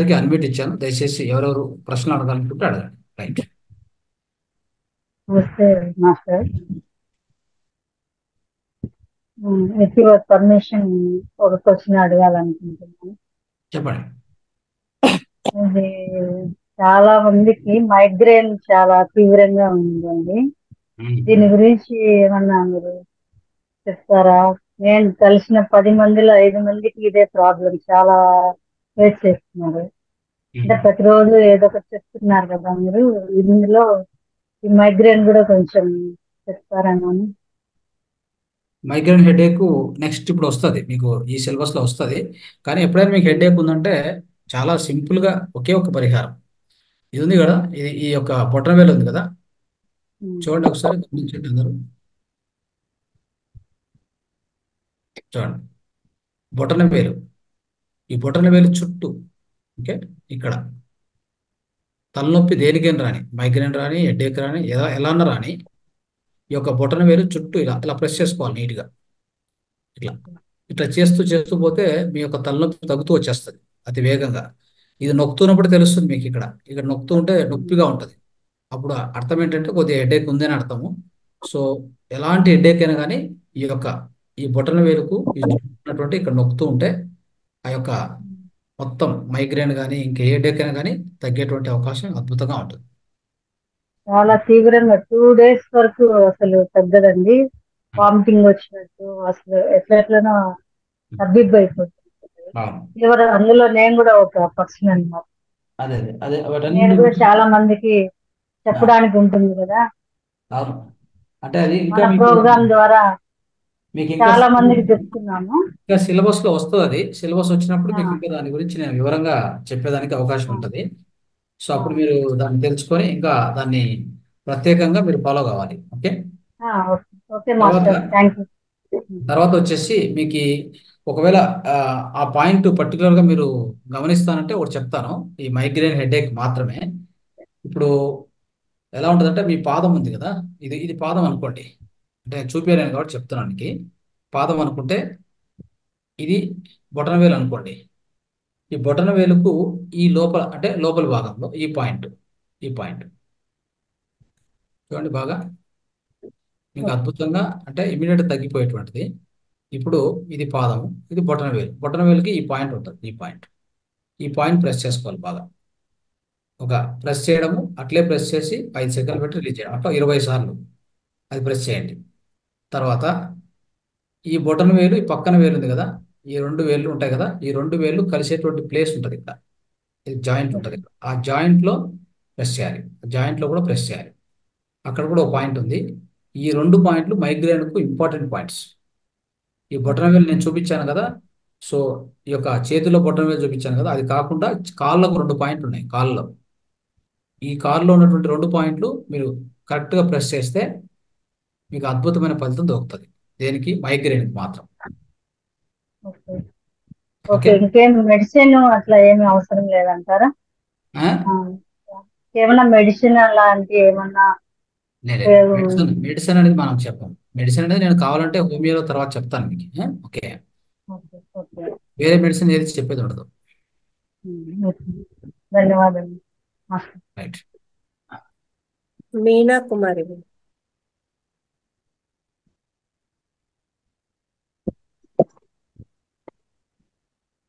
అందరికీ అన్మ్యూట్ ఇచ్చాను. దయచేసి ఎవరెవరు ప్రశ్నలు అడగాలనుకుంటే అడగండి. రైట్. నమస్తే మాస్టర్. విత్ యువర్ పర్మిషన్ ఒక క్వశ్చన్ అడగాలనుకుంటున్నాను. చెప్పండి. ఇది చాలా మందికి మైగ్రేన్ చాలా తీవ్రంగా ఉందండి. దీని గురించి ఏమన్నా మీరు చెప్తారా? నేను కలిసిన 10 మందిలో 5 మందికి ఇదే ప్రాబ్లం చాలా ఫేస్ చేస్తున్నారు. అంటే ప్రతిరోజు ఏదో ఒకటి చెప్తున్నారు కదా మీరు. ఇందులో ఈ మైగ్రేన్ కూడా కొంచెం చెప్తారని. మైగ్రేన్ హెడేక్ నెక్స్ట్ ఇప్పుడు వస్తుంది, మీకు ఈ సిలబస్ లో వస్తుంది. కానీ ఎప్పుడైనా మీకు హెడేక్ ఉందంటే చాలా సింపుల్ గా ఒకే ఒక పరిహారం ఇది ఉంది కదా. ఇది ఈ యొక్క బొటనవేలు ఉంది కదా, చూడండి ఒకసారి గమనించండి అందరూ. చూడండి బొటనవేలు, ఈ బొటనవేలు చుట్టూ, ఓకే, ఇక్కడ తలనొప్పి దేనికైనా రాని, మైగ్రేన్ రాని, హెడేక్ రాని, ఎలా అన్నా రాని, ఈ యొక్క బొటనవేలు చుట్టూ ఇలా ఇలా ప్రెస్ చేసుకోవాలి నీట్గా. ఇట్లా ఇట్లా చేస్తూ చేస్తూ పోతే మీ యొక్క తలనొప్పి తగ్గుతూ వచ్చేస్తుంది అతి వేగంగా. ఇది నొక్కుతున్నప్పుడు తెలుస్తుంది మీకు. ఇక్కడ ఇక్కడ నొక్కుతూ ఉంటే నొప్పిగా ఉంటుంది. అప్పుడు అర్థం ఏంటంటే కొద్దిగా హెడేక్ ఉందని అర్థము. సో ఎలాంటి హెడేక్ అయినా కానీ ఈ యొక్క ఈ బొటన వేలుకు ఈ ఉన్నటువంటి ఇక్కడ నొక్కుతూ ఉంటే ఆ యొక్క మొత్తం మైగ్రేన్ కానీ ఇంకే హెడేక్ అయినా కానీ తగ్గేటువంటి అవకాశం అద్భుతంగా ఉంటుంది. చాలా తీవ్రంగా 2 days వరకు అసలు తగ్గదండి. వామిటింగ్ వచ్చినట్టు అసలు ఎట్లనో తబ్బిబ్బైపోతుంది. అవును. ఎవరు అందులో నేను కూడా ఒక పర్సన్ అన్నమాట. అదే అదే అదే నేను అవన్నీ కూడా చాలా మందికి చెప్పడానికి ఉంటుంది కదా. అవును. అంటే అది ఇంకా మన మీకు ప్రోగ్రామ్ ద్వారా మీకు ఇంకా చాలా మందికి చెప్తున్నాము. ఇంకా సిలబస్ లో వస్తుంది. అది సిలబస్ వచ్చినప్పుడు ఆ, మీకు ఇంకా దాని గురించి నేను వివరంగా చెప్పేదానికి అవకాశం ఆ, ఉంటుంది. సో ఆ, అప్పుడు మీరు దాన్ని తెలుసుకొని ఇంకా దాన్ని ప్రత్యేకంగా మీరు ఫాలో కావాలి. ఓకే. ఓకే ఓకే తర్వాత మాస్టర్, థ్యాంక్ యూ. తర్వాత వచ్చేసి మీకు ఒకవేళ ఆ, ఆ పాయింట్ పర్టికులర్గా మీరు గమనిస్తానంటే ఒకటి చెప్తాను. ఈ మైగ్రేన్ హెడేక్ మాత్రమే. ఇప్పుడు ఎలా ఉంటుందంటే మీ పాదం ఉంది కదా, ఇది ఇది పాదం అనుకోండి. అంటే చూపించలేను కాబట్టి చెప్తున్నాను మీకు. పాదం అనుకుంటే ఇది బొటనవేలు అనుకోండి. ఈ బొటన వేలుకు ఈ లోపల అంటే లోపల భాగంలో ఈ పాయింట్ చూడండి బాగా. మీకు అద్భుతంగా అంటే ఇమీడియట్ తగ్గిపోయేటువంటిది. ఇప్పుడు ఇది పాదము, ఇది బొటన వేలు. బొటన వేలుకి ఈ పాయింట్ ఉంటుంది. ఈ పాయింట్ ప్రెస్ చేసుకోవాలి బాగా. ఒక ప్రెస్ చేయడము, అట్లే ప్రెస్ చేసి 5 సెకండ్లు పెట్టి రిలీజ్ చేయడం, అట్లా 20 సార్లు అది ప్రెస్ చేయండి. తర్వాత ఈ బొటన వేలు, ఈ పక్కన వేలు ఉంది కదా, ఈ 2 వేళ్ళు ఉంటాయి కదా, ఈ 2 వేళ్ళు కలిసేటువంటి ప్లేస్ ఉంటుంది ఇక్కడ. ఇది జాయింట్ ఉంటుంది. ఆ జాయింట్ లో ప్రెస్ చేయాలి. జాయింట్ లో కూడా ప్రెస్ చేయాలి. అక్కడ కూడా ఒక పాయింట్ ఉంది. ఈ 2 పాయింట్లు మైగ్రేన్ కు ఇంపార్టెంట్ పాయింట్స్. ఈ బొటనవేలు నేను చూపించాను కదా. సో ఈ యొక్క చేతిలో బొటనవేలు చూపించాను కదా, అది కాకుండా కాళ్ళకు 2 పాయింట్లు ఉన్నాయి. కాళ్ళలో ఈ కాళ్ళలో ఉన్నటువంటి 2 పాయింట్లు మీరు కరెక్ట్ గా ప్రెస్ చేస్తే మీకు అద్భుతమైన ఫలితం దొరుకుతుంది. దేనికి? మైగ్రేన్ మాత్రం. Okay okay. ఓకే. ఇంకేం మెడిసిన్ అట్లా ఏమి అవసరం లేదంటారా? ఆ? ఏమన్నా మెడిసిన్ అలాంటి ఏమన్నా లేదు, ఉపయోగం? మెడిసిన్ మెడిసిన్ అనేది మనం చెప్పం. మెడిసిన్ అనేది నేను కావాలంటే హోమియోలో తర్వాత చెప్తాను మీకు. ఓకే. Okay okay. వేరే మెడిసిన్ ఏది చెప్పేది ఉండదు. ధన్యవాదాలు. రైట్. మీనా కుమారి.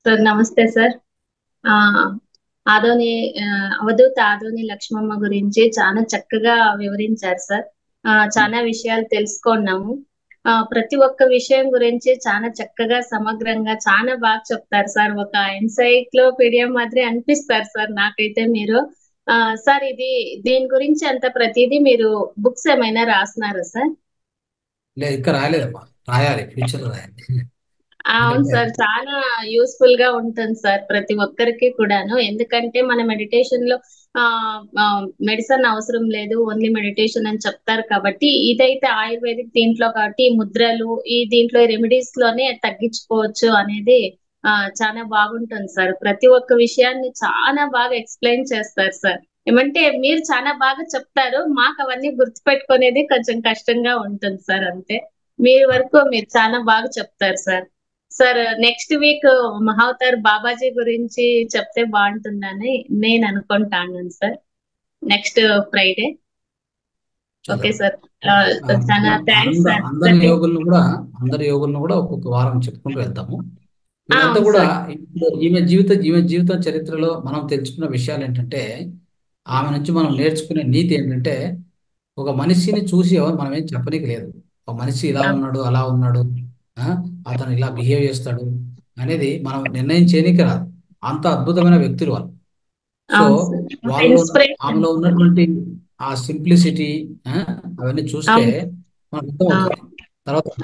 సార్ నమస్తే సార్. ఆదోని అవధూత ఆదోని లక్ష్మమ్మ గురించి చాలా చక్కగా వివరించారు సార్. చాలా విషయాలు తెలుసుకున్నాము. ప్రతి ఒక్క విషయం గురించి చాలా చక్కగా సమగ్రంగా చాలా బాగా చెప్తారు సార్. ఒక ఎన్సైక్లోపీడియా మాదిరి అనిపిస్తారు సార్ నాకైతే మీరు. సార్ దీని గురించి అంత ప్రతిదీ మీరు బుక్స్ ఏమైనా రాస్తున్నారా సార్? లేదు, ఇంకా రాయలేదమ్మా. రాయాలి, ఫ్యూచర్ లో రాయాలి. అవును సార్, చాలా యూస్ఫుల్ గా ఉంటుంది సార్ ప్రతి ఒక్కరికి కూడాను. ఎందుకంటే మన మెడిటేషన్ లో మెడిసిన్ అవసరం లేదు, ఓన్లీ మెడిటేషన్ అని చెప్తారు కాబట్టి, ఇదైతే ఆయుర్వేదిక్ దీంట్లో కాబట్టి ఈ ముద్రలు ఈ దీంట్లో రెమెడీస్ లోనే తగ్గించుకోవచ్చు అనేది చాలా బాగుంటుంది సార్. ప్రతి ఒక్క విషయాన్ని చాలా బాగా ఎక్స్ప్లెయిన్ చేస్తారు సార్. ఏమంటే మీరు చాలా బాగా చెప్తారు, మాకు అవన్నీ గుర్తుపెట్టుకునేది కొంచెం కష్టంగా ఉంటుంది సార్. అంతే, మీరు వరకు మీరు చాలా బాగా చెప్తారు sir. Sir next week Mahavatar Babaji గురించి చెప్తే బాగుంటుందని నేను అనుకుంటాను సార్. Next Friday. ఓకే చూద్దాం. సార్. చాలా థ్యాంక్స్ సార్. అందరి యోగులను కూడా ఒక్కొక్క వారం చెప్పుకుంటూ వెళ్తాము. ఆ, ఇదంతా అవును కూడా సార్. ఇప్పుడు ఈమె జీవితం చరిత్రలో మనం తెలుసుకున్న విషయాలు ఏంటంటే, ఆమె నుంచి మనం నేర్చుకునే నీతి ఏంటంటే, ఒక మనిషిని చూసి మనం ఏం చెప్పనీకి లేదు. ఒక మనిషి ఇలా అవును ఉన్నాడు, అలా ఉన్నాడు, ఆ, అతను ఇలా బిహేవ్ చేస్తాడు అనేది మనం నిర్ణయం చేయనీకి రాదు. అంత అద్భుతమైన వ్యక్తులు వాళ్ళు. సో అవును సార్. ఒక వాళ్ళలో ఇన్స్పిరేషన్. ఆమెలో ఉన్నటువంటి ఆ సింప్లిసిటీ అవన్నీ చూస్తే అవును. మనకు అర్థమవుతుంది.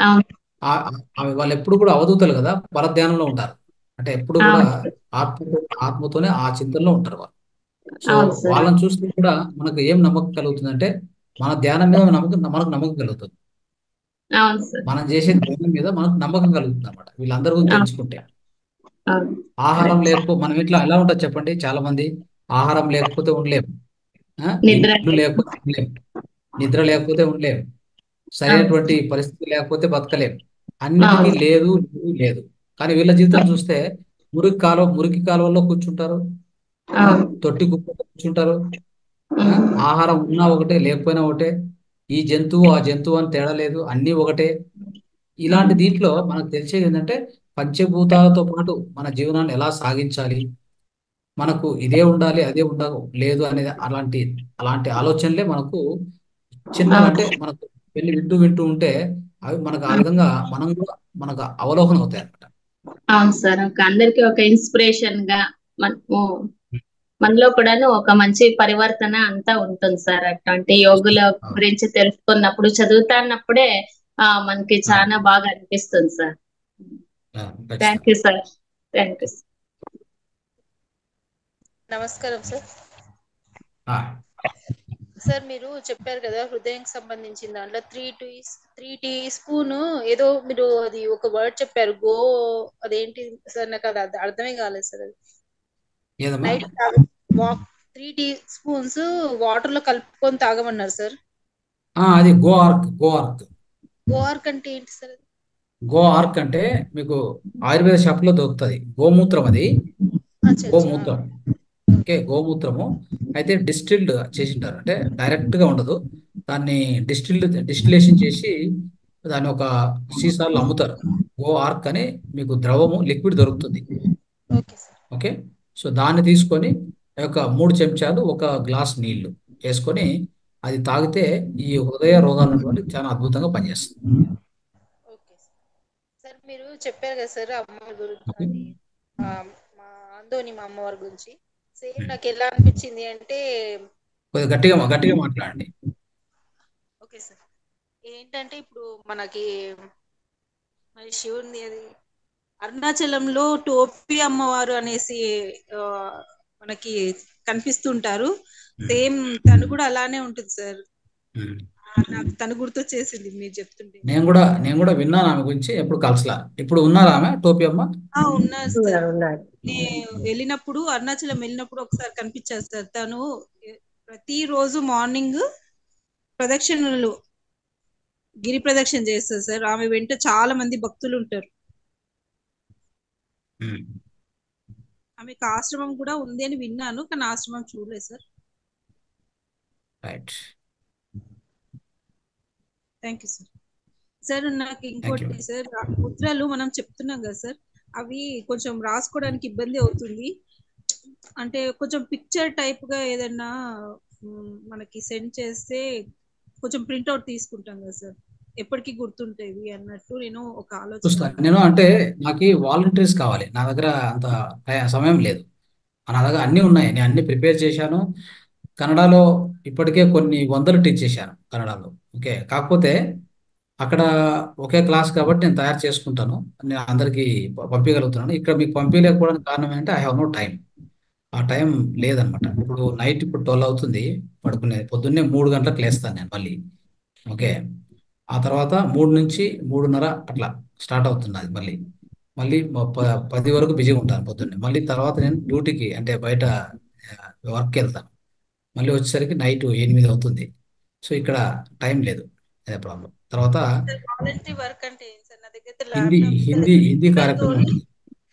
అవును. తర్వాత అవును. వాళ్ళు ఎప్పుడు కూడా అవధూతలు కదా, పరధ్యానంలో ఉంటారు. అంటే ఎప్పుడు కూడా అవును సార్. ఆత్మతోనే ఆ చింతనలో ఉంటారు వాళ్ళు. సో అవును సార్. వాళ్ళని చూస్తే కూడా మనకు ఏం నమ్మకం కలుగుతుందంటే, మన ధ్యానం మీద మనకు నమ్మకం కలుగుతుంది. అవును సార్. మనం చేసే ధ్యానం మీద మనకు నమ్మకం కలుగుతుంది అనమాట, వీళ్ళందరి గురించి అవును. తెలుసుకుంటే. అవును. ఆహారం కరెక్ట్. లేకపోతే మనం ఇట్లా ఎలా ఉంటుంది చెప్పండి. చాలా మంది ఆహారం లేకపోతే ఉండలేము, నిద్ర ఇల్లు లేదు. లేకపోతే ఉండలేము, నిద్ర లేకపోతే ఉండలేము, అవును సరైనటువంటి సార్. పరిస్థితి లేకపోతే బతకలేము. అన్నిటికీ అవును. లేదు లేదు లేదు. కానీ వీళ్ళ జీవితం చూస్తే మురికి కాలువల్లో కూర్చుంటారు, ఆ, అవును. తొట్టి కుప్పలో కూర్చుంటారు, ఆ, ఉమ్. ఆహారం ఉన్నా ఒకటే లేకపోయినా ఒకటే, ఈ జంతువు ఆ జంతువు అని తేడా లేదు, అన్నీ ఒకటే. ఇలాంటి అవును. దీంట్లో మనకు తెలిసేది ఏంటంటే, పంచభూతాలతో పాటు మన జీవనాన్ని ఎలా సాగించాలి, మనకు ఇదే ఉండాలి అదే లేదు అనేది అలాంటి అలాంటి ఆలోచనలే మనకు చిన్నగా, అవును. అంటే మనకు వెళ్ళి వింటూ వింటూ ఉంటే అవి మనకు ఆ ఉమ్. విధంగా మనం కూడా మనకు అవలోకన అవుతాయి అన్నమాట. అవును సార్. ఒక అందరికి ఒక ఇన్స్పిరేషన్ గా మనలో కూడాను ఒక మంచి పరివర్తన అంతా ఉంటుంది సార్. అట్లాంటి యోగుల అవును. గురించి తెలుసుకున్నప్పుడు, చదువుతాన్నప్పుడే మనకి ఆ, చాలా బాగా అనిపిస్తుంది సార్. థ్యాంక్ ఖచ్చితంగా. You sir. Thank you. నమస్కారం సార్. ఆ, సార్ మీరు చెప్పారు కదా హృదయంకి సంబంధించిన దాంట్లో త్రీ టీ స్పూన్ ఏదో మీరు అది ఒక వర్డ్ చెప్పారు అదేంటి సార్, నాకు అది అర్థమే కాలేదు సార్. అది ఏదమ్మా? Night walk 3 teaspoons water లో కలుపుకొని తాగమన్నారు సార్. అది గో ఆర్క్. గోఆర్క్ అంటే ఏంటి సార్? అది గో ఆర్క్ అంటే మీకు ఆయుర్వేద షాప్లో దొరుకుతుంది. గోమూత్రం అది, అచ్చా అచ్చా. గోమూత్రం. ఓకే, గోమూత్రము అయితే డిస్టిల్డ్ చేసింటారు, అంటే డైరెక్ట్ గా ఉండదు. దాన్ని డిస్టిలేషన్ చేసి దాన్ని ఒక సీసాల్లో అమ్ముతారు. గో ఆర్క్ అని మీకు ద్రవము లిక్విడ్ దొరుకుతుంది. Okay sir. ఓకే, సో దాన్ని తీసుకొని ఒక 3 చెంచాలు ఒక గ్లాస్ నీళ్లు వేసుకొని అది తాగితే ఈ హృదయ రోగాలు ఉన్నటువంటి చాలా అద్భుతంగా పనిచేస్తుంది. Okay sir. సార్ మీరు చెప్పారు కదా సార్ అమ్మవారి గురించి, ఓకే. అది ఆ, మా ఆందోని మా అమ్మవారి గురించి సేమ్ నాకు ఎలా అనిపించింది అంటే, కొద్దిగా గట్టిగా గట్టిగా మాట్లాడండి. ఓకే సార్, ఏంటంటే ఇప్పుడు మనకి మరి శివుని అది అరుణాచలంలో టోపి అమ్మవారు అనేసి ఆ, మనకి కనిపిస్తుంటారు. ఉమ్, సేమ్ తను కూడా అలానే ఉంటుంది సార్. ఉమ్. నాకు తను గుర్తొచ్చేసింది మీరు చెప్తుంటే. నేను కూడా విన్నాను ఆమె గురించి, ఎప్పుడు కలసలా. ఇప్పుడు ఉన్నారా ఆమె టోపీ అమ్మ? ఉన్నారు సార్. ఉన్నారు ఉన్నారు. నేను వెళ్ళినప్పుడు అరుణాచలం వెళ్ళినప్పుడు ఒకసారి కనిపించారు సార్. తను ప్రతిరోజు మార్నింగ్ ప్రదక్షిణలు గిరి ప్రదక్షిణ చేస్తారు సార్. ఆమె వెంట చాలా మంది భక్తులు ఉంటారు. ఉమ్, ఆమెకు ఆశ్రమం కూడా ఉంది అని విన్నాను, కానీ ఆశ్రమం చూడలేదు sir. Right. Thank you sir. Sir నాకు థ్యాంక్ యూ. ఇంకోటి సార్, ముద్రలు మనం చెప్తున్నాం కదా సార్, అవి కొంచెం రాసుకోవడానికి ఇబ్బంది అవుతుంది. అంటే కొంచెం పిక్చర్ టైప్ గా ఏదైనా మనకి సెండ్ చేస్తే కొంచెం ప్రింట్అవుట్ తీసుకుంటాం కదా సార్, ఎప్పటికీ గుర్తుంటేవి అన్నట్టు నేను ఒక ఆలోచన చూస్తాను ఉంది. నేను, అంటే నాకు వాలంటీర్స్ కావాలి. నా దగ్గర అంత సమయం లేదు. నా దగ్గర అన్నీ ఉన్నాయి, నేను అన్ని ప్రిపేర్ చేశాను. కన్నడలో ఇప్పటికే కొన్ని వందలు టీచ్ చేశాను కన్నడలో. ఓకే, కాకపోతే అక్కడ ఒకే క్లాస్ కాబట్టి నేను తయారు చేసుకుంటాను, నేను అందరికీ పంపించగలుగుతున్నాను. ఇక్కడ మీకు పంపించలేకపోవడానికి కారణం ఏంటంటే ఐ హ్యావ్ నో టైం. ఆ టైం లేదనమాట. ఇప్పుడు 12 అవుతుంది పడుకునేది. పొద్దున్నే 3 గంటలకు లేస్తాను నేను మళ్ళీ. ఓకే, ఆ తర్వాత 3 నుంచి 3:30 అట్లా స్టార్ట్ అవుతుంది అది. మళ్ళీ మళ్ళీ 10 వరకు బిజీగా ఉంటాను పొద్దున్నే. మళ్ళీ తర్వాత నేను డ్యూటీకి, అంటే బయట వర్క్కి వెళ్తాను. మళ్ళీ వచ్చేసరికి నైట్ 8 అవుతుంది. సో ఇక్కడ టైం లేదు, అదే ప్రాబ్లం. తర్వాత వాలంటరీ వర్క్ అంటే ఏంటి సార్? నా దగ్గర హిందీ ల్యాప్టాప్ హిందీ హిందీ కార్యక్రమం ఉంటుంది.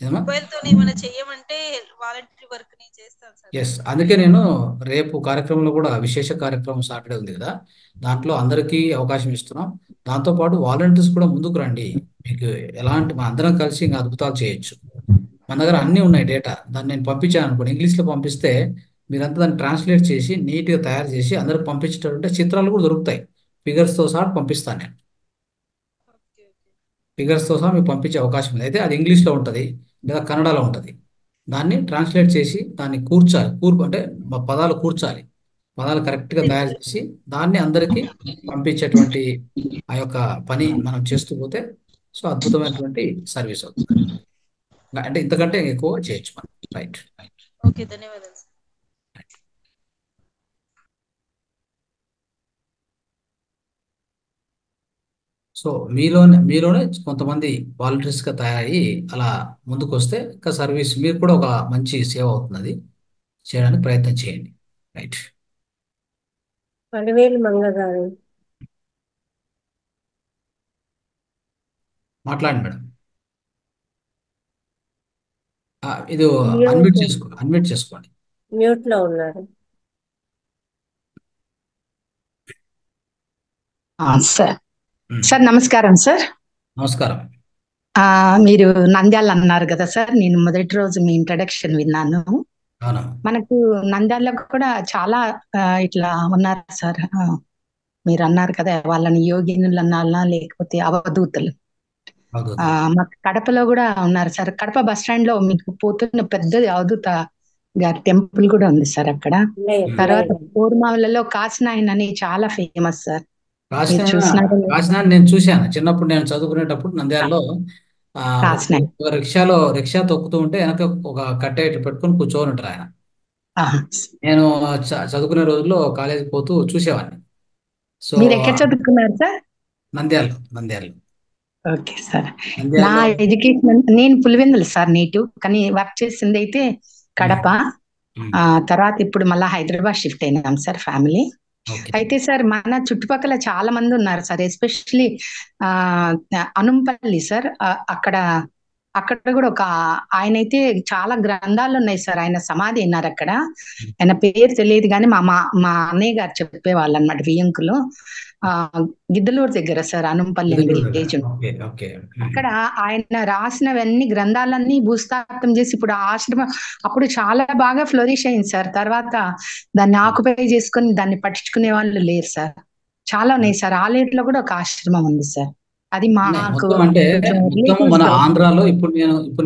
ఏమా? మొబైల్ తో ఏమైనా చెయ్యమంటే వాలంటరీ వర్క్ నేను చేస్తాను సార్. ఎస్, అందుకే నేను రేపు కార్యక్రమంలో కూడా విశేష కార్యక్రమం సాటర్డే ఉంది కదా, దాంట్లో అందరికీ అవకాశం ఇస్తున్నాం. దాంతోపాటు వాలంటీర్స్ కూడా ముందుకు రండి. మీకు ఎలాంటి మా అందరం కలిసి ఇంకా అద్భుతాలు చేయొచ్చు. మన దగ్గర అన్నీ ఉన్నాయి డేటా. దాన్ని నేను పంపించాను అనుకోండి, ఇంగ్లీష్లో పంపిస్తే మీరంతా దాన్ని ట్రాన్స్లేట్ చేసి నీట్గా తయారు చేసి అందరికి పంపించేటంటే చిత్రాలు కూడా దొరుకుతాయి. ఫిగర్స్తో సహా పంపిస్తాను నేను. ఓకే ఓకే ఫిగర్స్తో సహా మీకు పంపించే అవకాశం ఉంది. అయితే అది ఇంగ్లీష్లో ఉంటుంది లేదా కన్నడలో ఉంటుంది. దాన్ని ట్రాన్స్లేట్ చేసి దాన్ని కూర్చాలి. అంటే మా పదాలు కూర్చాలి. పదాలు కరెక్ట్గా తయారు చేసి దాన్ని అందరికీ పంపించేటువంటి ఆ యొక్క పని మనం చేస్తూ పోతే సో అద్భుతమైనటువంటి సర్వీస్ అవుతుంది. అంటే ఇంతకంటే ఎక్కువ చేయొచ్చు మనం. రైట్. ఓకే, ధన్యవాదాలు సార్. సో మీలోనే కొంతమంది వాలంటీర్స్గా తయారయ్యి అలా ముందుకు వస్తే ఇంకా సర్వీస్ మీరు కూడా ఒక మంచి సేవ అవుతుంది. చేయడానికి ప్రయత్నం చేయండి. రైట్. పడివేలు మంగ గారు. మాట్లాడండి మేడం. ఇది అన్మ్యూట్ చేసుకోండి. మ్యూట్ లో ఉన్నారు. సార్ నమస్కారం సార్. నమస్కారం. మీరు నంద్యాల అన్నారు కదా సార్, నేను మొదటి రోజు మీ ఇంట్రడక్షన్ విన్నాను. అవునా. మనకు నంద్యాలలో కూడా చాలా ఇట్లా ఉన్నారు సార్. మీరు అన్నారు కదా వాళ్ళని యోగినులు అన్నాలా లేకపోతే అవధూతలు. మాకు కడపలో కూడా ఉన్నారు సార్. కడప బస్ స్టాండ్ లో మీకు పోతున్న పెద్దది అవధూత గారి టెంపుల్ కూడా ఉంది సార్ అక్కడ. తర్వాత పూర్మావులలో కాసినాయన్ అని చాలా ఫేమస్ సార్. కాశీనాథ్ నేను చూశాను చిన్నప్పుడు. నేను చదువుకునేటప్పుడు నంద్యాలలో రిక్షా తొక్కుతూ ఉంటే వెనక ఒక కట్టె పెట్టుకొని కూర్చొని ఉంటారు ఆయన. నేను చదువుకునే రోజుల్లో కాలేజీకి పోతూ చూసేవాడిని. సో మీరు ఎక్కడ చదువుకున్నారు సార్? నంద్యాలలో. Okay sir. నా ఎడ్యుకేషన్ నేను పులివెందులు సార్ నేటివ్, కానీ వర్క్ చేసింది అయితే కడప. తర్వాత ఇప్పుడు మళ్ళీ హైదరాబాద్ షిఫ్ట్ అయినాం సార్ ఫ్యామిలీ. అయితే సార్ మన చుట్టుపక్కల చాలా మంది ఉన్నారు సార్, ఎస్పెషల్లీ అనుంపల్లి సార్. అక్కడ కూడా ఒక ఆయన అయితే చాలా గ్రంథాలు ఉన్నాయి సార్. ఆయన సమాధి అయినారు అక్కడ. ఆయన పేరు తెలియదు కానీ మా అన్నయ్య గారు చెప్పేవాళ్ళు అనమాట. వియంకులు గిద్దలూరు దగ్గర సార్, అనుంపల్లి విలేజ్. అక్కడ ఆయన రాసినవన్నీ గ్రంథాలన్నీ భూస్థాపితం చేసి ఇప్పుడు ఆశ్రమం అప్పుడు చాలా బాగా ఫ్లోరిష్ అయింది సార్. తర్వాత దాన్ని ఆక్యుపై చేసుకొని దాన్ని పట్టించుకునే వాళ్ళు లేరు సార్. చాలా ఉన్నాయి సార్. ఆలేరులో కూడా ఒక ఆశ్రమం ఉంది సార్. అది మాకు అంటే మన ఆంధ్రాలో ఇప్పుడు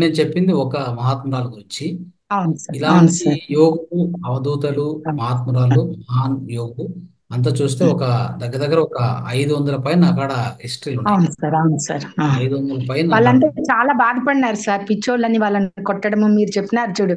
నేను చెప్పింది ఒక మహాత్మురాలు గురించి. ఇలాంటి యోగులు, అవధూతలు, మహాత్మురాలు, మహాన్ యోగులు అంతా చూస్తే ఒక దగ్గర ఒక 500 పైన అక్కడ హిస్టరీలు ఉన్నాయి. అవును సార్, అవును సార్. 500 పైన వాళ్ళంటే చాలా బాధపడినారు సార్, పిచ్చోళ్ళని వాళ్ళని కొట్టడము. మీరు చెప్పినారు చూడు,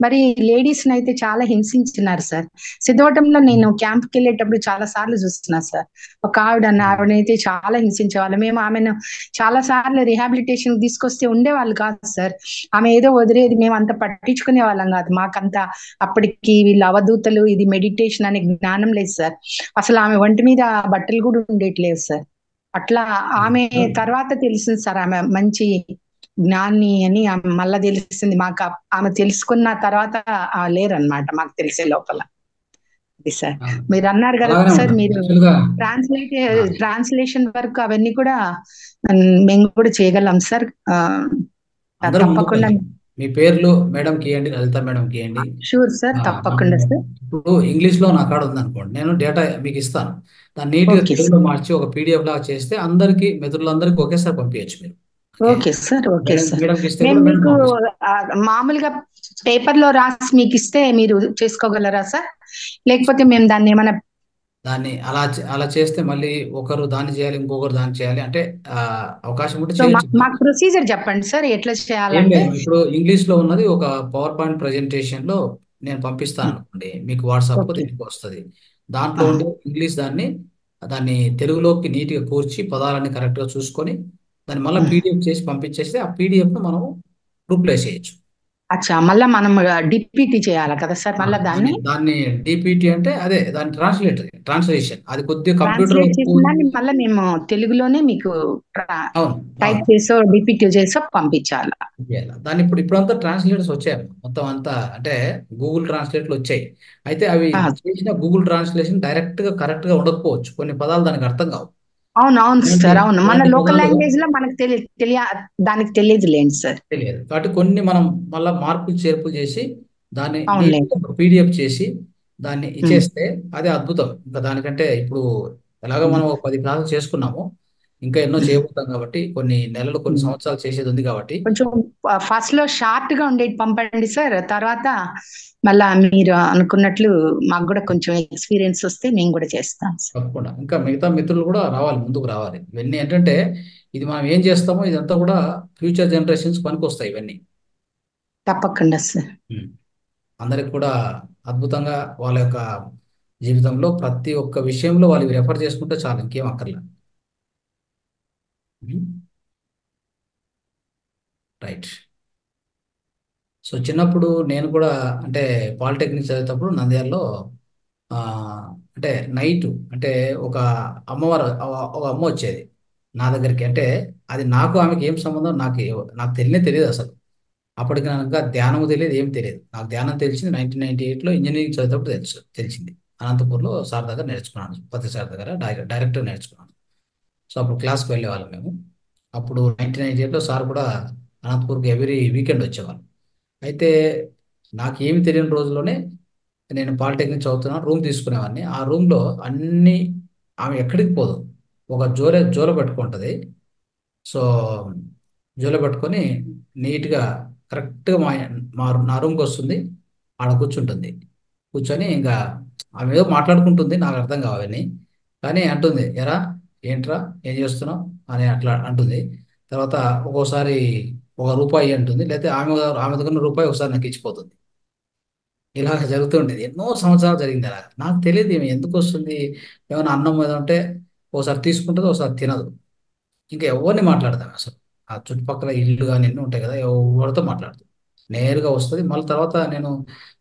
మరి లేడీస్ అయితే చాలా హింసించినారు సార్. సిద్ధవటంలో నేను క్యాంప్కి వెళ్ళేటప్పుడు చాలా సార్లు చూస్తున్నా సార్. ఒక ఆవిడనైతే చాలా హింసించేవాళ్ళు. మేము ఆమెను చాలా సార్లు రిహాబిలిటేషన్ తీసుకొస్తే ఉండేవాళ్ళు కాదు సార్. ఆమె ఏదో వదిలేది, మేము అంత పట్టించుకునే వాళ్ళం కాదు. మాకంతా అప్పటికి వీళ్ళు అవధూతలు, ఇది మెడిటేషన్ అనే జ్ఞానం లేదు సార్. అసలు ఆమె ఒంటి మీద బట్టలు కూడా ఉండేట్లేదు సార్. అట్లా ఆమె తర్వాత తెలిసింది సార్ ఆమె మంచి జ్ఞాని అని. మళ్ళా తెలిసింది మాకు. ఆమె తెలుసుకున్న తర్వాత లేరనమాట మాకు తెలిసే లోపల. అది సార్ మీరు అన్నారు కదా సార్, మీరు ట్రాన్స్లేషన్ వర్క్ అవన్నీ కూడా మేము కూడా చేయగలం సార్. తప్పకుండా మీ పేర్లు మేడం కి ఇవ్వండి, లలిత మేడం కి ఇవ్వండి. షూర్ సార్, తప్పకుండా సార్. ఇప్పుడు ఇంగ్లీష్ లో నా కాడ ఉంది అనుకోండి, నేను డేటా మీకు ఇస్తాను. దాన్ని నీట్ గా తెలుగులో మార్చి ఒక పీడిఎఫ్ లాగా చేస్తే అందరికి మిత్రులందరికీ ఒకేసారి పంపించచ్చు మీరు. Okay sir, okay sir. మేము మీకు మామూలుగా పేపర్ లో రాసి మీకు ఇస్తే మీరు చేసుకోగలరా సార్? లేకపోతే మేము దాన్ని ఏమైనా అలా చేస్తే మళ్ళీ ఒకరు దాన్ని చేయాలి, ఇంకొకరు దాన్ని చేయాలి అంటే అవకాశం ఉంటే మాకు ప్రొసీజర్ చెప్పండి సార్, ఎట్లా చేయాలంటే. ఇప్పుడు ఇంగ్లీష్ లో ఉన్నది ఒక పవర్ పాయింట్ ప్రెజెంటేషన్ లో నేను పంపిస్తాను అనుకోండి, మీకు వాట్సాప్ దీనికి వస్తుంది. దాంట్లో ఉండే ఇంగ్లీష్ దాన్ని తెలుగులోకి నీట్ గా కూర్చి పదాలన్నీ కరెక్ట్ గా చూసుకొని దాన్ని మళ్ళీ పీడిఎఫ్ చేసి పంపించేస్తే ఆ పీడిఎఫ్ ను మనం రిప్లేస్ చేయొచ్చు. అచ్చా మళ్ళా మనం డిపిటి చేయాలి కదా సార్ మళ్ళా దాన్ని దాన్ని దాన్ని డిపిటి అంటే అదే దాని ట్రాన్స్లేషన్ అది కొద్దిగా కంప్యూటర్ ట్రాన్స్లేట్ చేసిన దాన్ని మళ్ళీ మేము తెలుగులోనే మీకు అవును టైప్ అవును చేసో డిపిటి చేసో పంపించాలి. చేయాలి. దాన్ని ఇప్పుడంతా ట్రాన్స్లేటర్స్ వచ్చాయి మొత్తం అంతా అంటే గూగుల్ ట్రాన్స్లేట్లు వచ్చాయి. అయితే అవి ఆ, చేసిన గూగుల్ ట్రాన్స్లేషన్ డైరెక్ట్ గా కరెక్ట్ గా ఉండకపోవచ్చు, కొన్ని పదాలు దానికి అర్థం కావు. అవును అవును అలాంటి సార్ అవును మన అలాంటి లోకల్ పదాలు లాంగ్వేజ్ లో మనకు దానికి తెలియదు లేండి సార్. తెలియదు కాబట్టి కొన్ని మనం మళ్ళీ మార్పులు చేర్పులు చేసి దాన్ని అవునులేండి. నీట్గా పీడిఎఫ్ చేసి దాన్ని ఉమ్, ఇచ్చేస్తే అదే అద్భుతం. ఇంకా దానికంటే ఇప్పుడు ఎలాగో ఉమ్. మనం ఒక 10 క్లాసులు చేసుకున్నాము, ఇంకా ఎన్నో చేయబోతాం కాబట్టి కొన్ని నెలలు కొన్ని ఉమ్. సంవత్సరాలు చేసేది ఉంది కాబట్టి కొంచెం ఫస్ట్ లో షార్ట్ గా ఉండేది పంపండి సార్, తర్వాత మళ్ళా మీరు అనుకున్నట్లు మాకు కూడా కొంచెం ఎక్స్పీరియన్స్ వస్తే మేము కూడా చేస్తాం సార్. తప్పకుండా ఇంకా మిగతా మిత్రులు కూడా రావాలి, ముందుకు రావాలి. ఇవన్నీ ఏంటంటే ఇది మనం ఏం చేస్తామో ఇదంతా కూడా ఫ్యూచర్ జనరేషన్స్ పనికి వస్తాయి ఇవన్నీ. తప్పకుండా సార్. ఉమ్. అందరికి కూడా అద్భుతంగా వాళ్ళ యొక్క జీవితంలో ప్రతి ఒక్క విషయంలో వాళ్ళు రెఫర్ చేసుకుంటే చాలు, ఇంకేం అక్కర్లేదు. రైట్. సో చిన్నప్పుడు నేను కూడా అంటే పాలిటెక్నిక్ చదివేటప్పుడు నంద్యాలలో ఆ, అంటే నైట్ అంటే ఒక అమ్మవారు ఒక అమ్మ వచ్చేది నా దగ్గరికి. అంటే అది నాకు ఆమెకి ఏం సంబంధం నాకు తెలియదు అసలు. అప్పటికి నాకు ధ్యానం తెలియదు, ఏం తెలియదు. నాకు ధ్యానం తెలిసింది 1998లో ఇంజనీరింగ్ చదివేటప్పుడు తెలిసింది. అనంతపూర్లో సార్ దగ్గర నేర్చుకున్నాను, పత్రి సార్ దగ్గర డైరెక్టర్ నేర్చుకున్నాను. సో అప్పుడు క్లాస్కి వెళ్ళేవాళ్ళం మేము. అప్పుడు 1998లో సార్ కూడా అనంతపూర్కి ఎవ్రీ వీకెండ్ వచ్చేవాళ్ళు. అయితే నాకు ఏమి తెలియని రోజుల్లోనే నేను పాలిటెక్నిక్ చదువుతున్నాను, రూమ్ తీసుకునేవాడిని. ఆ రూమ్లో అన్ని ఆమె ఎక్కడికి పోదు, ఒక జోల పెట్టుకుంటుంది. సో జోలో పట్టుకొని నీట్గా కరెక్ట్గా నా రూమ్కి వస్తుంది, ఆడ కూర్చుంటుంది. కూర్చొని ఇంకా ఆమె ఏదో మాట్లాడుకుంటుంది, నాకు అర్థం కావని. కానీ అంటుంది, ఎరా ఏంట్రా ఏం చేస్తున్నావు అని అట్లా అంటుంది. తర్వాత ఒక్కోసారి ₹1 అంటుంది, లేకపోతే ఆమె దగ్గర రూపాయి ఒకసారి నాకు ఇచ్చిపోతుంది. ఇలాగ జరుగుతుండేది, ఎన్నో సంవత్సరాలు జరిగింది అలా. నాకు తెలియదు ఈమె ఎందుకు వస్తుంది, ఏమైనా అన్నం మీద ఉంటే ఒకసారి తీసుకుంటుంది, ఒకసారి తినదు. ఇంకా ఎవరిని మాట్లాడదాం అసలు. ఆ చుట్టుపక్కల ఇల్లు కానీ ఎన్ని ఉంటాయి కదా, ఎవరితో మాట్లాడుతుంది. నేరుగా వస్తుంది, మళ్ళీ తర్వాత నేను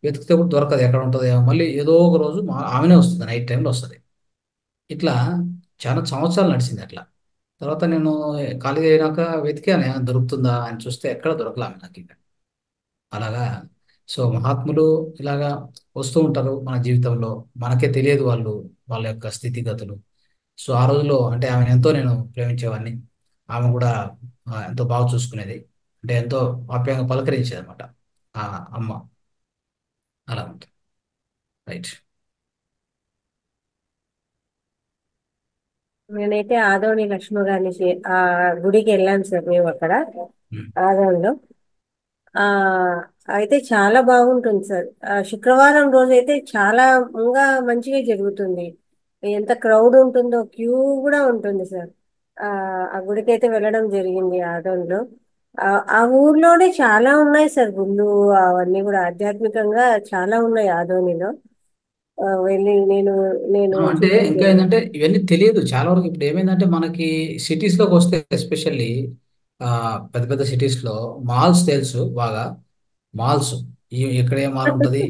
వెతికితే కూడా దొరకదు, ఎక్కడ ఉంటుందో ఏమో. మళ్ళీ ఏదో ఒక రోజు ఆమెనే వస్తుంది, నైట్ టైంలో వస్తుంది. ఇట్లా చాలా సంవత్సరాలు నడిచింది అట్లా. తర్వాత నేను ఖాళీ అయినాక వెతికాను ఏమైనా దొరుకుతుందా అని, చూస్తే ఎక్కడ దొరకలే ఆమె నాకు ఇంకా. అలాగా. సో మహాత్ములు ఇలాగా వస్తూ ఉంటారు మన జీవితంలో, మనకే తెలియదు వాళ్ళ యొక్క స్థితిగతులు. సో ఆ రోజుల్లో అంటే ఆమెను ఎంతో నేను ప్రేమించేవాడిని. ఆమె కూడా ఎంతో బాగా చూసుకునేది, అంటే ఎంతో ఆప్యాయంగా పలకరించేది అనమాట ఆ అమ్మ. అలా ఉంటుంది. రైట్. నేనైతే ఆదోని లక్ష్మ గారిని ఆ గుడికి వెళ్ళాను సార్ మేము అక్కడ ఆదోనిలో. ఆ అయితే చాలా బాగుంటుంది సార్. శుక్రవారం రోజు అయితే చాలా ఇంకా మంచిగా జరుగుతుంది. ఎంత క్రౌడ్ ఉంటుందో, క్యూ కూడా ఉంటుంది సార్. ఆ ఆ గుడికి అయితే వెళ్ళడం జరిగింది ఆదోనిలో. ఆ ఊర్లోనే చాలా ఉన్నాయి సార్ గుళ్ళు, అవన్నీ కూడా ఆధ్యాత్మికంగా చాలా ఉన్నాయి ఆదోనిలో. వెళ్ళి నేను నేను అంటే చూడడం ఇంకా జరిగింది. ఏంటంటే ఇవన్నీ తెలియదు చాలా వరకు. ఇప్పుడు ఏమైందంటే మనకి సిటీస్లోకి వస్తే ఎస్పెషల్లీ పెద్ద పెద్ద సిటీస్లో మాల్స్ తెలుసు బాగా. మాల్స్, ఎక్కడ ఏ మాల్ ఉంటుంది,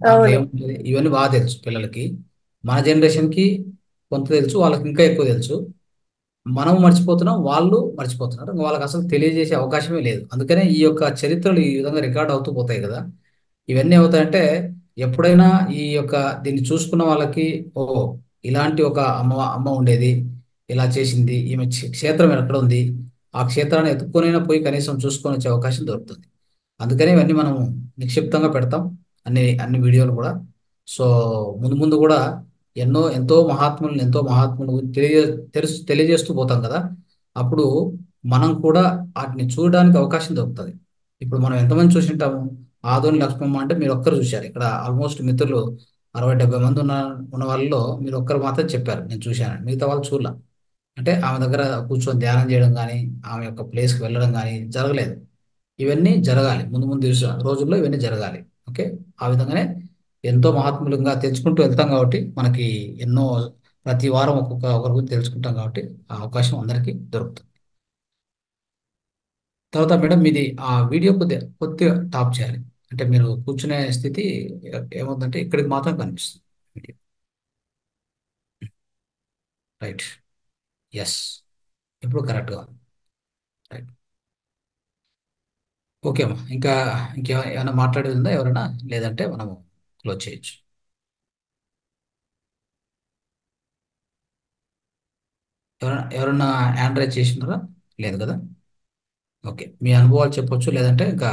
దాంట్లో అవును. ఏముంటుంది, ఇవన్నీ బాగా తెలుసు పిల్లలకి. మన జనరేషన్కి కొంత తెలుసు, వాళ్ళకి ఇంకా ఎక్కువ తెలుసు. మనం మర్చిపోతున్నాం, వాళ్ళు మర్చిపోతున్నారు. ఇంకా వాళ్ళకి అసలు తెలియజేసే అవకాశమే లేదు. అందుకనే ఈ యొక్క చరిత్రలు ఈ విధంగా రికార్డ్ అవుతూ పోతాయి కదా. ఇవన్నీ అవుతాయంటే ఎప్పుడైనా ఈ యొక్క దీన్ని చూసుకున్న వాళ్ళకి, ఓ ఇలాంటి ఒక అమ్మ ఉండేది, ఇలా చేసింది, ఈమె క్షేత్రం ఎక్కడ ఉంది, ఆ క్షేత్రాన్ని ఎత్తుక్కొనైనా పోయి కనీసం చూసుకొని వచ్చే అవకాశం దొరుకుతుంది. అందుకనే ఇవన్నీ మనం నిక్షిప్తంగా పెడతాం, అన్ని అన్ని వీడియోలు కూడా. సో ముందు ముందు కూడా ఎంతో మహాత్ములను తెలియజేస్తూ పోతాం కదా. అప్పుడు మనం కూడా వాటిని చూడడానికి అవకాశం దొరుకుతుంది. ఇప్పుడు మనం ఎంతమంది చూసి ఉంటాము, ఆదోని లక్ష్మమ్మ అంటే మీరు ఒక్కరు చూశారు. ఇక్కడ ఆల్మోస్ట్ మిత్రులు 60-70 మంది ఉన్న వాళ్ళలో మీరు ఒక్కరు మాత్రం చెప్పారు నేను చూశాను, మిగతా వాళ్ళు చూడలే. అంటే ఆమె దగ్గర కూర్చొని ధ్యానం చేయడం కానీ, ఆమె యొక్క ప్లేస్కి వెళ్ళడం కానీ జరగలేదు. ఇవన్నీ జరగాలి, ముందు ముందు రోజుల్లో ఇవన్నీ జరగాలి. ఓకే. ఆ విధంగానే ఎంతో మహాత్ములంగా తెలుసుకుంటూ వెళ్తాం కాబట్టి మనకి ఎన్నో ప్రతి వారం ఒకరి గురించి తెలుసుకుంటాం కాబట్టి ఆ అవకాశం అందరికీ దొరుకుతుంది. తర్వాత మేడం మీది ఆ వీడియో కొద్దిగా టాప్ చేయాలి. అంటే మీరు కూర్చునే స్థితి ఏముందంటే ఇక్కడికి మాత్రం కనిపిస్తుంది వీడియో. రైట్. ఎస్. ఇప్పుడు కరెక్ట్గా ఉంది. రైట్. ఓకే అమ్మా. ఇంకేమైనా మాట్లాడేది ఉందా ఎవరైనా? లేదంటే మనము క్లోజ్ చేయొచ్చు. ఎవరన్నా హ్యాండ్ రైజ్ చేసినారా? లేదు కదా. ఓకే, మీ అనుభవాలు చెప్పొచ్చు, లేదంటే ఇంకా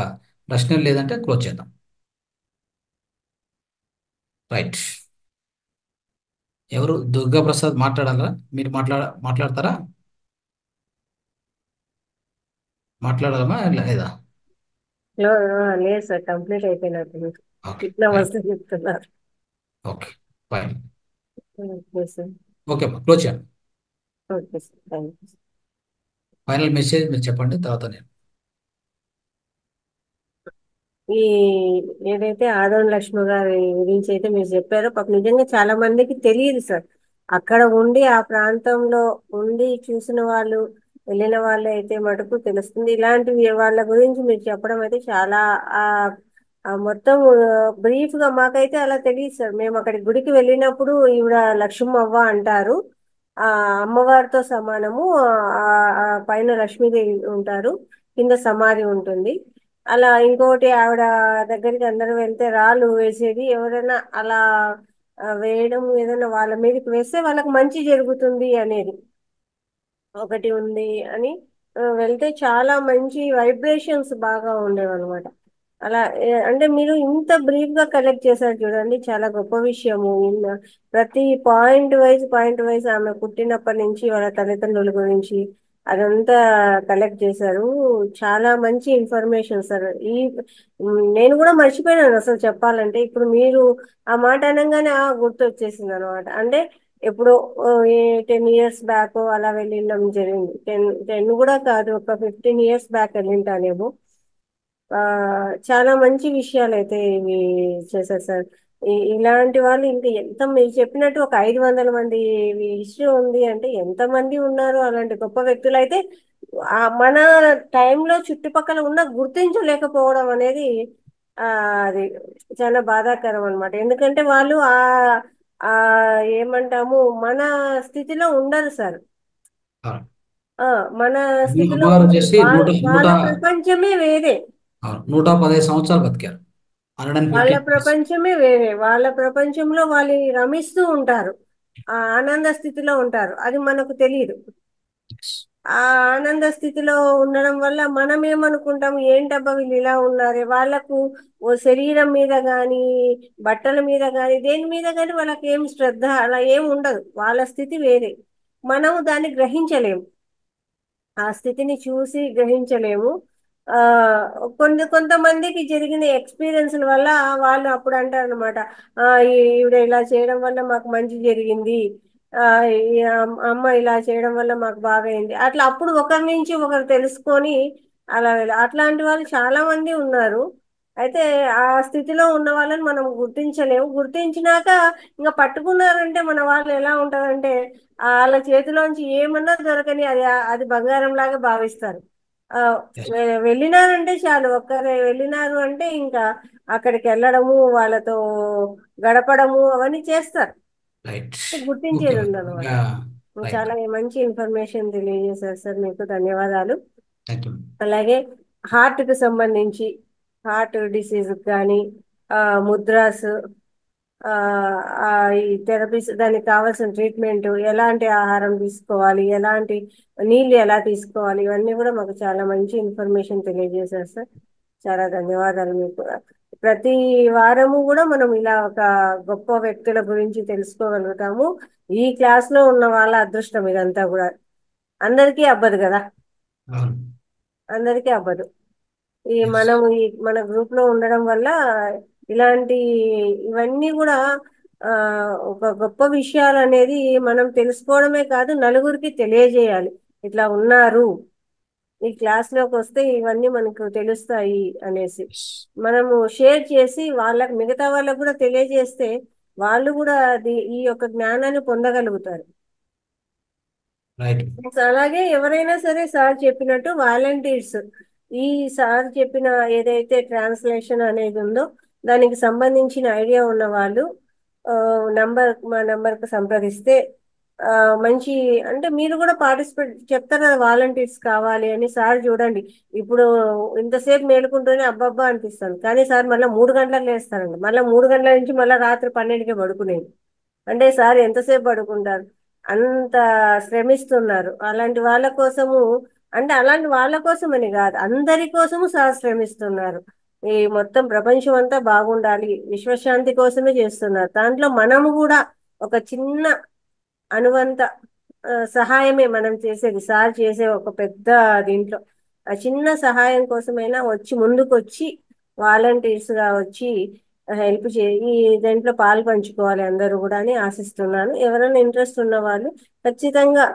ప్రశ్నలు లేదంటే క్లోజ్ చేద్దాం. రైట్. ఎవరు? దుర్గా ప్రసాద్ మాట్లాడాలా? మీరు మాట్లాడతారా? మాట్లాడాలమా లేదా? లేదు సార్, కంప్లీట్ అయిపోయినట్టు ఓకే ఇట్లా ఫైన్. వస్తే చెప్తున్నారు. Okay fine. Okay sir. Okay అమ్మా, క్లోజ్ చేయండి. Okay sir, thank you. Final message మీరు చెప్పండి, తర్వాత నేను. ఈ ఏదైతే ఆదోని లక్ష్మి గారి గురించి అయితే మీరు చెప్పారో పాపం నిజంగా చాలా మందికి తెలియదు సార్. అక్కడ ఉండి ఆ ప్రాంతంలో ఉండి చూసిన వాళ్ళు, వెళ్ళిన వాళ్ళు అయితే మటుకు తెలుస్తుంది. ఇలాంటి వాళ్ళ గురించి మీరు చెప్పడం అయితే చాలా ఆ ఆ మొత్తం బ్రీఫ్ గా మాకైతే అలా తెలియదు సార్. మేము అక్కడి గుడికి వెళ్ళినప్పుడు ఈవిడ లక్ష్మవ్వ అంటారు. ఆ అమ్మవారితో సమానము. ఆ ఆ పైన లక్ష్మీదేవి ఉంటారు, కింద సమాధి ఉంటుంది. అలా ఇంకోటి ఆవిడ దగ్గరికి అందరూ వెళ్తే రాళ్ళు వేసేది. ఎవరైనా అలా వేయడం, ఏదైనా వాళ్ళ మీదకి వేస్తే వాళ్ళకి మంచి జరుగుతుంది అనేది ఒకటి ఉంది అని వెళ్తే చాలా మంచి వైబ్రేషన్స్ బాగా ఉండేవన్నమాట. అలా అంటే మీరు ఇంత బ్రీఫ్ గా కలెక్ట్ చేశారు చూడండి, చాలా గొప్ప విషయము. ప్రతి పాయింట్ వైజ్ ఆమె పుట్టినప్పటి నుంచి వాళ్ళ తల్లిదండ్రుల గురించి అదంతా కలెక్ట్ చేశారు. చాలా మంచి ఇన్ఫర్మేషన్ సార్. నేను కూడా మర్చిపోయినాను అసలు చెప్పాలంటే. ఇప్పుడు మీరు ఆ మాట అనగానే గుర్తు వచ్చేసింది అనమాట. అంటే ఎప్పుడో 10 years బ్యాక్ అలా వెళ్ళిండం జరిగింది. టెన్ కూడా కాదు, ఒక 15 years బ్యాక్ వెళ్ళింటానేమో. ఆ చాలా మంచి విషయాలు అయితే ఇవి చేశారు సార్. ఇలాంటి వాళ్ళు ఇంకా ఎంత, మీరు చెప్పినట్టు ఒక 500 మంది హిస్టరీ ఉంది అంటే ఎంతమంది ఉన్నారు అలాంటి గొప్ప వ్యక్తులు అయితే మన టైంలో చుట్టుపక్కల ఉన్న గుర్తించలేకపోవడం అనేది ఆ అది చాలా బాధాకరం అనమాట. ఎందుకంటే వాళ్ళు ఆ ఏమంటాము, మన స్థితిలో ఉండరు సార్. అవును. ఆ మన స్థితిలో అమ్మగారు ఉండరు. వచ్చేసి వాళ్ళ ప్రపంచమే వేరే. 115 సంవత్సరాలు బతికారు. వాళ్ళ 115 years. ప్రపంచమే వేరే. వాళ్ళ ప్రపంచంలో వాళ్ళు రమిస్తూ ఉంటారు, ఆ ఆనంద స్థితిలో ఉంటారు. అది మనకు తెలియదు. Yes. ఆ ఆనంద స్థితిలో ఉండడం వల్ల మనం ఏమనుకుంటాం, ఏంటబ్బా వీళ్ళు ఇలా ఉన్నారే. వాళ్ళకు ఓ శరీరం మీద గాని, బట్టల మీద గాని, దేని మీద గాని వాళ్ళకి ఏం శ్రద్ధ అలా ఏం ఉండదు. వాళ్ళ స్థితి వేరే. మనము దాన్ని గ్రహించలేము, ఆ స్థితిని చూసి గ్రహించలేము. ఆ కొంతమందికి జరిగిన ఎక్స్పీరియన్స్ల వల్ల వాళ్ళు అప్పుడు అంటారు అనమాట, ఈవిడ ఇలా చేయడం వల్ల మాకు మంచి జరిగింది, ఆ ఈ అమ్మ ఇలా చేయడం వల్ల మాకు బాగైంది. అట్లా అప్పుడు ఒకరి నుంచి ఒకరు తెలుసుకొని అలా అట్లాంటి వాళ్ళు చాలా మంది ఉన్నారు. అయితే ఆ స్థితిలో ఉన్న వాళ్ళని మనం గుర్తించలేము. గుర్తించినాక ఇంకా పట్టుకున్నారంటే మన వాళ్ళు ఎలా ఉంటారంటే వాళ్ళ చేతిలోంచి ఏమన్నా దొరకని అది అది బంగారం లాగా భావిస్తారు. ఆ Yes. వెళ్ళినారంటే చాలు, ఒక్కరు వెళ్ళినారు అంటే ఇంకా అక్కడికి వెళ్ళడము, వాళ్ళతో గడపడము అవన్నీ చేస్తారు. రైట్. ఓకే. గుర్తించేది ఉందన్నమాట. ఇంకా రైట్. చాలా మంచి ఇన్ఫర్మేషన్ తెలియజేశారు సార్, మీకు ధన్యవాదాలు. Thank you. అలాగే హార్ట్ కి సంబంధించి, హార్ట్ డిసీజ్ కానీ ముద్రాస్, ఆ ఆ, ఈ థెరపీస్, దానికి కావాల్సిన ట్రీట్మెంట్, ఎలాంటి ఆహారం తీసుకోవాలి, ఎలాంటి నీళ్ళు ఎలా తీసుకోవాలి, ఇవన్నీ కూడా మాకు చాలా మంచి ఇన్ఫర్మేషన్ తెలియజేశారు సార్. చాలా ధన్యవాదాలు మీకు. ప్రతి వారము కూడా మనం ఇలా ఒక గొప్ప వ్యక్తుల గురించి తెలుసుకోగలుగుతాము. ఈ క్లాస్ లో ఉన్న వాళ్ళ అదృష్టం ఇదంతా కూడా. అందరికీ అవ్వదు కదా, అవును. అందరికీ అవ్వదు. Yes. మన గ్రూప్ లో ఉండడం వల్ల ఇలాంటి ఇవన్నీ కూడా ఆ ఒక గొప్ప విషయాలు అనేది మనం తెలుసుకోవడమే కాదు, నలుగురికి తెలియజేయాలి. ఇట్లా ఉన్నారు, ఈ క్లాస్ లోకి వస్తే ఇవన్నీ మనకు తెలుస్తాయి అనేసి Yes. మనము షేర్ చేసి వాళ్ళకి, మిగతా వాళ్ళకు కూడా తెలియజేస్తే వాళ్ళు కూడా ఈ యొక్క జ్ఞానాన్ని పొందగలుగుతారు. రైట్. అలాగే ఎవరైనా సరే సార్ చెప్పినట్టు వాలంటీర్స్, ఈ సార్ చెప్పిన ఏదైతే ట్రాన్స్లేషన్ అనేది ఉందో దానికి సంబంధించిన ఐడియా ఉన్న వాళ్ళు మా నంబర్కు సంప్రదిస్తే మంచి అంటే మీరు కూడా పార్టిసిపేట్ చెప్తారు కదా వాలంటీర్స్ కావాలి అని. సార్ చూడండి ఇప్పుడు ఇంతసేపు మేలుకుంటూనే అబ్బబ్బా అనిపిస్తుంది, కానీ సార్ మళ్ళీ 3 గంటలకు లేస్తారండి. మళ్ళీ 3 గంటల నుంచి మళ్ళీ రాత్రి 12కి పడుకునేది. అంటే సార్ ఎంతసేపు పడుకుంటారు, అంత శ్రమిస్తున్నారు. అలాంటి వాళ్ళ కోసము అంటే అలాంటి వాళ్ళ కోసమని కాదు, అందరి కోసము సార్ శ్రమిస్తున్నారు. ఈ మొత్తం ప్రపంచం అంతా బాగుండాలి, విశ్వశాంతి కోసమే చేస్తున్నారు. దాంట్లో మనము కూడా ఒక చిన్న అనువంత సహాయమే మనం చేసేది. సార్ చేసే ఒక పెద్ద దీంట్లో ఆ చిన్న సహాయం కోసమైనా ముందుకు వచ్చి వాలంటీర్స్ గా వచ్చి హెల్ప్ ఈ దీంట్లో పాలు పంచుకోవాలి అందరూ కూడా అని ఆశిస్తున్నాను. ఎవరైనా ఇంట్రెస్ట్ ఉన్న వాళ్ళు ఖచ్చితంగా,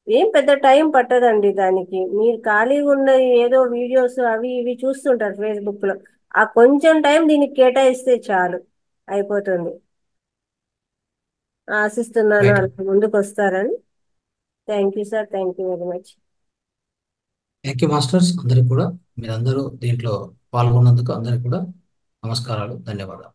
ఏం పెద్ద టైం పట్టదండి దానికి. మీరు ఖాళీగా ఉన్న ఏదో వీడియోస్ అవి ఇవి చూస్తుంటారు ఫేస్బుక్ లో, ఆ కొంచెం టైం దీనికి కేటాయిస్తే చాలు, అయిపోతుంది. ఆశిస్తున్నాను రైట్. అలా ముందుకు వస్తారని. Thank you sir, thank you very much. Thank you masters. అందరికి కూడా మీరందరూ దీంట్లో పాల్గొన్నందుకు అందరికి కూడా నమస్కారాలు, ధన్యవాదాలు.